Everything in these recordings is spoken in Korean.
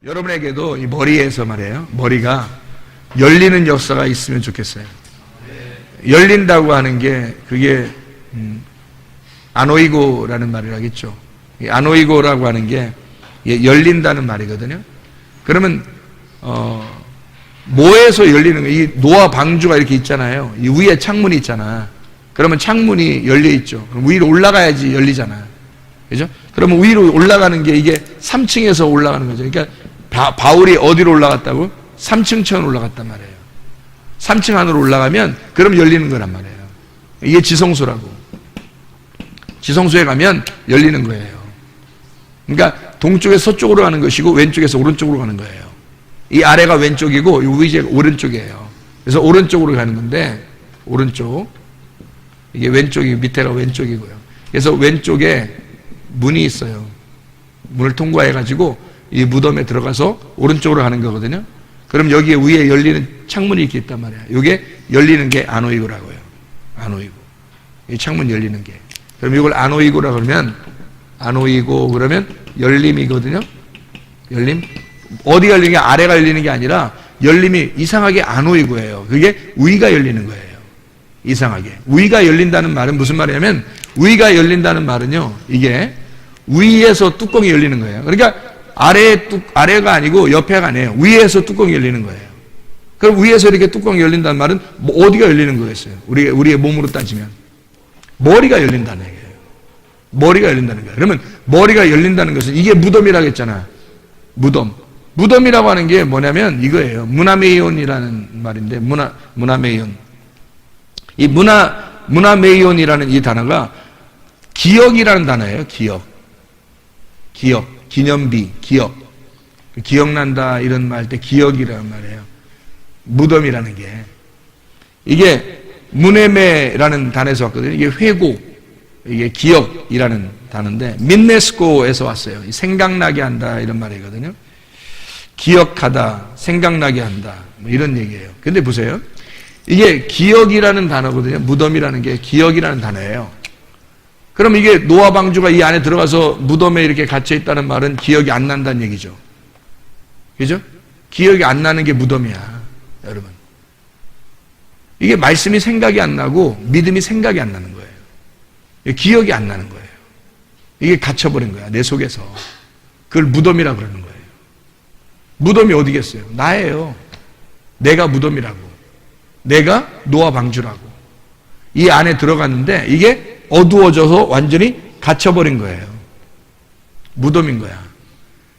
여러분에게도 이 머리에서 말이에요. 머리가 열리는 역사가 있으면 좋겠어요. 열린다고 하는 게 그게 아노이고라는 말을 하겠죠. 이 아노이고라고 하는 게 열린다는 말이거든요. 그러면 뭐에서 열리는 거예요? 이 노아 방주가 이렇게 있잖아요. 이 위에 창문이 있잖아. 그러면 창문이 열려 있죠. 그럼 위로 올라가야지 열리잖아. 그죠? 그러면 위로 올라가는 게 이게 3층에서 올라가는 거죠. 그러니까 바울이 어디로 올라갔다고? 3층 천 올라갔단 말이에요. 3층 안으로 올라가면 그럼 열리는 거란 말이에요. 이게 지성소라고. 지성소에 가면 열리는 거예요. 그러니까 동쪽에서 서쪽으로 가는 것이고 왼쪽에서 오른쪽으로 가는 거예요. 이 아래가 왼쪽이고 이 위가 오른쪽이에요. 그래서 오른쪽으로 가는 건데 오른쪽 이게 왼쪽이 밑에가 왼쪽이고요. 그래서 왼쪽에 문이 있어요. 문을 통과해가지고 이 무덤에 들어가서 오른쪽으로 가는 거거든요. 그럼 여기에 위에 열리는 창문이 이렇게 있단 말이에요. 이게 열리는 게 아노이고라고요. 아노이고. 이 창문 열리는 게. 그럼 이걸 아노이고라 그러면 아노이고 그러면 열림이거든요. 열림. 어디가 열리는 게 아래가 열리는 게 아니라 열림이 이상하게 아노이고예요. 그게 위가 열리는 거예요. 이상하게. 위가 열린다는 말은 무슨 말이냐면 위가 열린다는 말은요. 이게 위에서 뚜껑이 열리는 거예요. 그러니까 아래가 아니고 옆에가 아니에요. 위에서 뚜껑이 열리는 거예요. 그럼 위에서 이렇게 뚜껑이 열린다는 말은 뭐 어디가 열리는 거겠어요? 우리의 몸으로 따지면 머리가 열린다는 얘기예요. 머리가 열린다는 거예요. 그러면 머리가 열린다는 것은 이게 무덤이라고 했잖아. 무덤. 무덤이라고 하는 게 뭐냐면 이거예요. 무나메이온이라는 말인데 무나메이온. 이 무나메이온이라는 이 단어가 기억이라는 단어예요. 기억, 기념비, 기억. 기억난다 이런 말 할 때 기억이라는 말이에요. 무덤이라는 게. 이게 무네메라는 단어에서 왔거든요. 이게 회고, 이게 기억이라는 단어인데 민네스코에서 왔어요. 생각나게 한다 이런 말이거든요. 기억하다, 생각나게 한다 뭐 이런 얘기예요. 근데 보세요. 이게 기억이라는 단어거든요. 무덤이라는 게 기억이라는 단어예요. 그럼 이게 노아 방주가 이 안에 들어가서 무덤에 이렇게 갇혀 있다는 말은 기억이 안 난다는 얘기죠. 그죠? 기억이 안 나는 게 무덤이야, 여러분. 이게 말씀이 생각이 안 나고 믿음이 생각이 안 나는 거예요. 기억이 안 나는 거예요. 이게 갇혀버린 거야, 내 속에서. 그걸 무덤이라고 그러는 거예요. 무덤이 어디겠어요? 나예요. 내가 무덤이라고. 내가 노아 방주라고. 이 안에 들어갔는데 이게 어두워져서 완전히 갇혀버린 거예요. 무덤인 거야.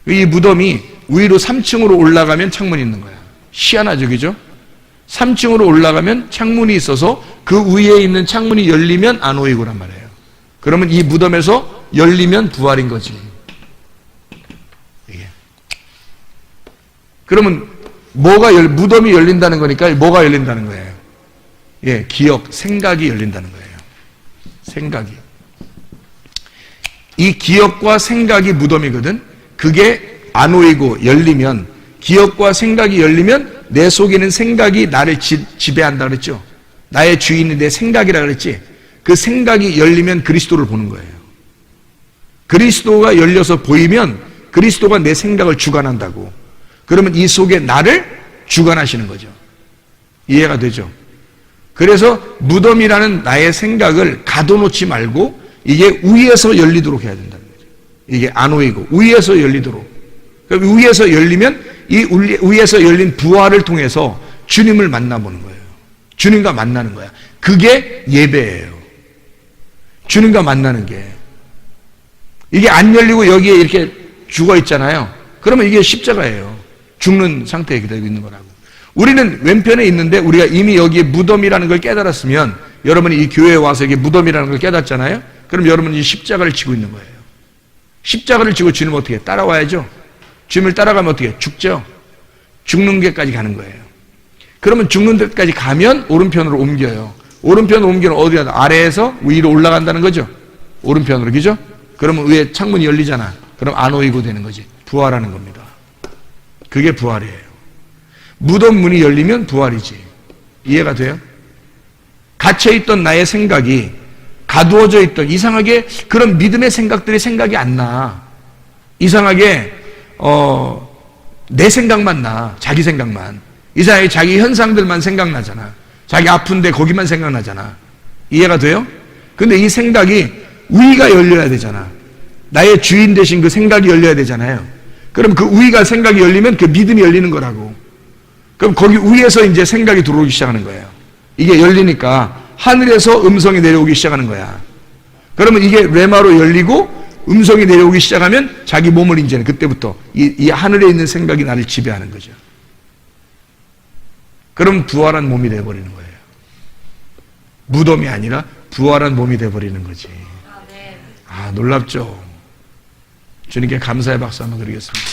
이 무덤이 위로 3층으로 올라가면 창문이 있는 거야. 희한하죠, 그죠? 3층으로 올라가면 창문이 있어서 그 위에 있는 창문이 열리면 아노이고란 말이에요. 그러면 이 무덤에서 열리면 부활인 거지. 이게. 그러면 무덤이 열린다는 거니까 뭐가 열린다는 거예요? 예, 기억, 생각이 열린다는 거예요. 생각이. 이 기억과 생각이 무덤이거든. 그게 아노이고 열리면, 기억과 생각이 열리면 내 속에 있는 생각이 나를 지배한다 그랬죠. 나의 주인이 내 생각이라 그랬지. 그 생각이 열리면 그리스도를 보는 거예요. 그리스도가 열려서 보이면 그리스도가 내 생각을 주관한다고. 그러면 이 속에 나를 주관하시는 거죠. 이해가 되죠? 그래서 무덤이라는 나의 생각을 가둬놓지 말고 이게 위에서 열리도록 해야 된다는 거죠. 이게 아노이고 위에서 열리도록. 그럼 위에서 열리면 이 위에서 열린 부활을 통해서 주님을 만나보는 거예요. 주님과 만나는 거야. 그게 예배예요. 주님과 만나는 게. 이게 안 열리고 여기에 이렇게 죽어 있잖아요. 그러면 이게 십자가예요. 죽는 상태에 기다리고 있는 거라고. 우리는 왼편에 있는데 우리가 이미 여기에 무덤이라는 걸 깨달았으면 여러분이 이 교회에 와서 이게 무덤이라는 걸 깨닫잖아요. 그럼 여러분은 이 십자가를 지고 있는 거예요. 십자가를 지고 주님을 어떻게 해? 따라와야죠. 주님을 따라가면 어떻게 해? 죽죠. 죽는 데까지 가는 거예요. 그러면 죽는 데까지 가면 오른편으로 옮겨요. 오른편으로 옮기는 어디야? 아래에서 위로 올라간다는 거죠. 오른편으로, 그죠? 그러면 위에 창문이 열리잖아. 그럼 아노이고 되는 거지. 부활하는 겁니다. 그게 부활이에요. 무덤 문이 열리면 부활이지. 이해가 돼요? 갇혀있던 나의 생각이 가두어져 있던 이상하게 그런 믿음의 생각들이 생각이 안 나. 이상하게 내 생각만 나. 자기 생각만. 이 사람이 자기 현상들만 생각나잖아. 자기 아픈데 거기만 생각나잖아. 이해가 돼요? 근데 이 생각이 우위가 열려야 되잖아. 나의 주인 되신 그 생각이 열려야 되잖아요. 그럼 그 우위가 생각이 열리면 그 믿음이 열리는 거라고. 그럼 거기 위에서 이제 생각이 들어오기 시작하는 거예요. 이게 열리니까 하늘에서 음성이 내려오기 시작하는 거야. 그러면 이게 레마로 열리고 음성이 내려오기 시작하면 자기 몸을 이제는 그때부터 이 하늘에 있는 생각이 나를 지배하는 거죠. 그럼 부활한 몸이 되어버리는 거예요. 무덤이 아니라 부활한 몸이 되어버리는 거지. 아, 놀랍죠? 주님께 감사의 박수 한번 드리겠습니다.